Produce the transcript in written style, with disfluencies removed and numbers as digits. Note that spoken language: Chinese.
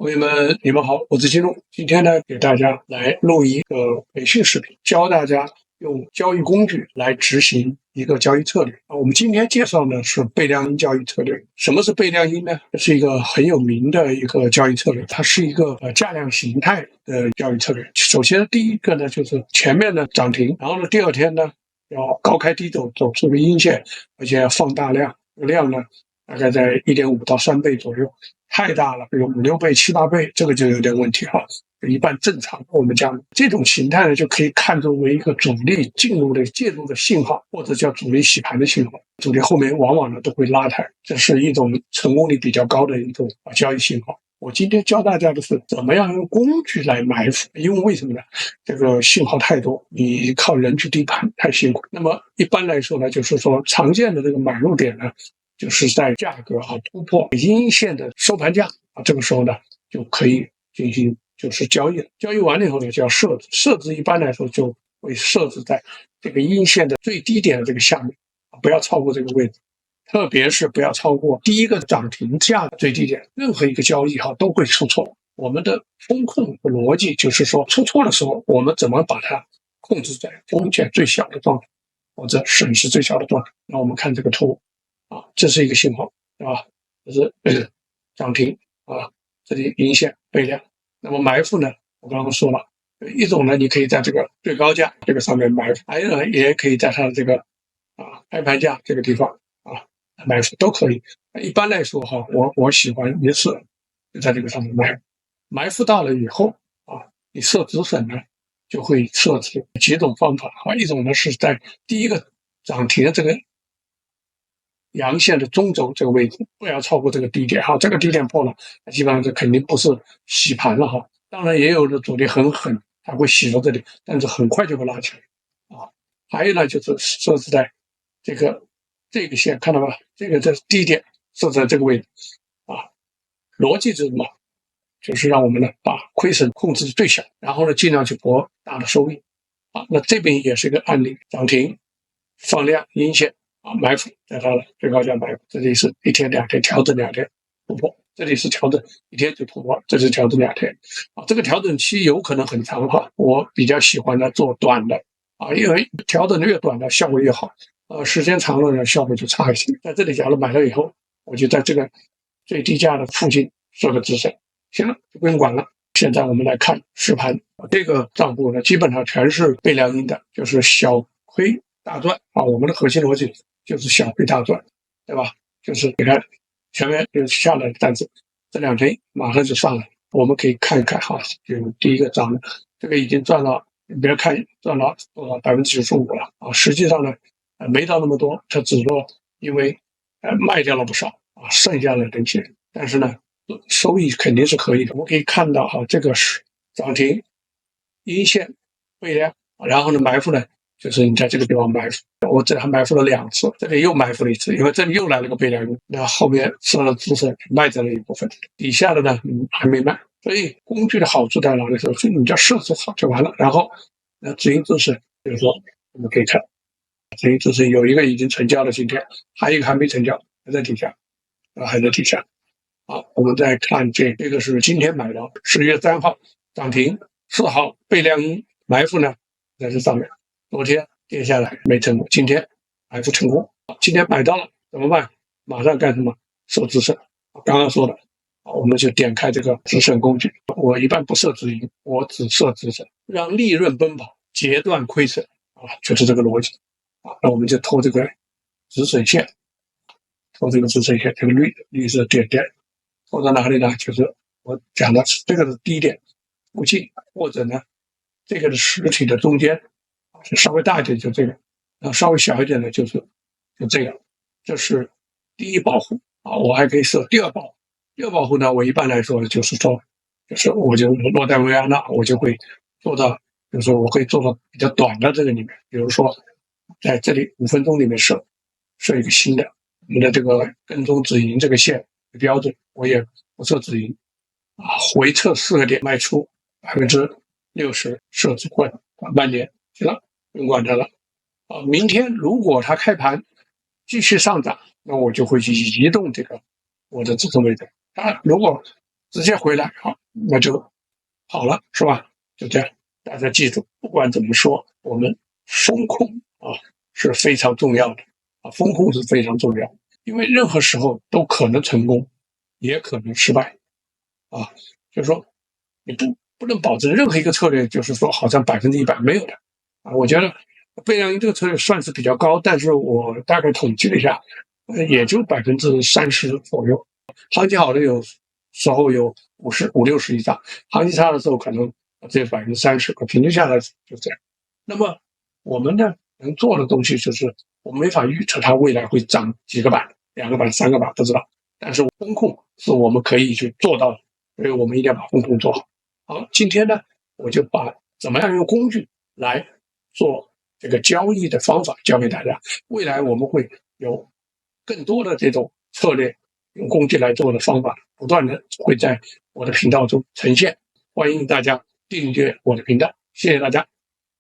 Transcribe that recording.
朋友们，你们好，我是金龙。今天呢，给大家来录一个培训视频，教大家用交易工具来执行一个交易策略。我们今天介绍呢是倍量因交易策略。什么是倍量因呢？这是一个很有名的一个交易策略，它是一个价量形态的交易策略。首先第一个呢就是前面的涨停，然后呢第二天呢要高开低走，走出个阴线，而且要放大量，量呢大概在1.5到3倍左右。太大了，比如5、6倍、7、8倍，这个就有点问题哈。一般正常，我们讲这种形态呢，就可以看作为一个主力进入的介入的信号，或者叫主力洗盘的信号。主力后面往往呢都会拉抬，这是一种成功率比较高的一种交易信号。我今天教大家的是怎么样用工具来埋伏，因为为什么呢？这个信号太多，你靠人去盯盘太辛苦。那么一般来说呢，就是说常见的这个买入点呢，就是在价格突破阴线的收盘价这个时候呢就可以进行就是交易了。交易完了以后呢，就要设置一般来说就会设置在这个阴线的最低点的这个下面，不要超过这个位置，特别是不要超过第一个涨停价的最低点。任何一个交易都会出错。我们的风控的逻辑就是说，出错的时候我们怎么把它控制在风险最小的状态，或者损失最小的状态。那我们看这个图。这是一个信号，对吧？这是涨停这里阴线倍量。那么埋伏呢，我刚刚说了，一种呢，你可以在这个最高价这个上面埋伏，还有呢，也可以在它的这个开盘价这个地方埋伏都可以。一般来说我喜欢一次就在这个上面埋伏到了以后你设止损呢，就会设置几种方法一种呢是在第一个涨停的这个阳线的中轴这个位置不要超过这个低点这个低点破了，基本上这肯定不是洗盘了当然也有的主力很狠，它会洗到这里，但是很快就会拉起来还有呢就是设置在这个线，看到吧？这个低点设在这个位置逻辑是什么？就是让我们呢把亏损控制最小，然后呢尽量去博大的收益那这边也是一个案例，涨停放量阴线埋伏，在它的最高价埋伏，这里是1天2天调整2天突破，这里是调整1天就突破，这是调整2天这个调整期有可能很长我比较喜欢呢做短的因为调整越短的效果越好时间长了呢效果就差一些。在这里假如买了以后，我就在这个最低价的附近设个止损，行了，就不用管了。现在我们来看实盘，这个账户呢基本上全是倍量因的，就是小亏大赚我们的核心逻辑就是小亏大赚，对吧？就是你看前面就下来，但是这2天马上就上来，我们可以看一看就第一个涨的这个已经赚了，你别看赚了多少95%了实际上呢没到那么多，它只不过因为卖掉了不少剩下了这些，但是呢收益肯定是可以的。我们可以看到这个是涨停阴线倍量，然后呢埋伏呢就是你在这个地方埋伏，我这还埋伏了2次，这里又埋伏了1次，因为这里又来了个倍量因，那后面设了止损卖掉了一部分，底下的呢还没卖。所以工具的好处在哪里？就是你只要设置好就完了。然后止盈止损，比如说我们可以看止盈止损有一个已经成交了，今天还有一个还没成交，还在底下还在底下我们再看这个是今天买的10月3号涨停，4号倍量因埋伏呢在这上面，昨天跌下来没成功，今天埋伏成功，今天买到了怎么办？马上干什么？设止损。刚刚说的我们就点开这个止损工具，我一般不设止盈，我只设止损，让利润奔跑，截断亏损就是这个逻辑那我们就偷这个止损线，偷这个止损线，这个绿色点点偷到哪里呢？就是我讲的这个是低点附近，或者呢这个是实体的中间稍微大一点就这个，然后稍微小一点的就这个，这是第一保护我还可以设第二保护。第二保护呢，我一般来说就是说，就是我就落袋为安了，我就会做到，就是说我会做到比较短的这个里面，比如说在这里5分钟里面设一个新的，我们的这个跟踪止盈这个线标准，我也不设止盈回撤4个点卖出60%设止混半年，行了，不用管它了明天如果它开盘继续上涨，那我就会去移动这个我的止损位置。如果直接回来，好，那就好了，是吧？就这样，大家记住，不管怎么说，我们风控是非常重要的风控是非常重要，因为任何时候都可能成功，也可能失败啊。就是说，你不能保证任何一个策略，就是说好像100%没有的我觉得贝量因这个策略算是比较高，但是我大概统计了一下，也就30%左右。行情好的时候有50、60以上，行情差的时候可能只有30%，平均下来就这样。那么我们呢能做的东西就是我们没法预测它未来会涨几个板、2个板、3个板，不知道。但是风控是我们可以去做到的，所以我们一定要把风控做好。好，今天呢我就把怎么样用工具来做这个交易的方法教给大家。未来我们会有更多的这种策略用工具来做的方法，不断的会在我的频道中呈现。欢迎大家订阅我的频道，谢谢大家。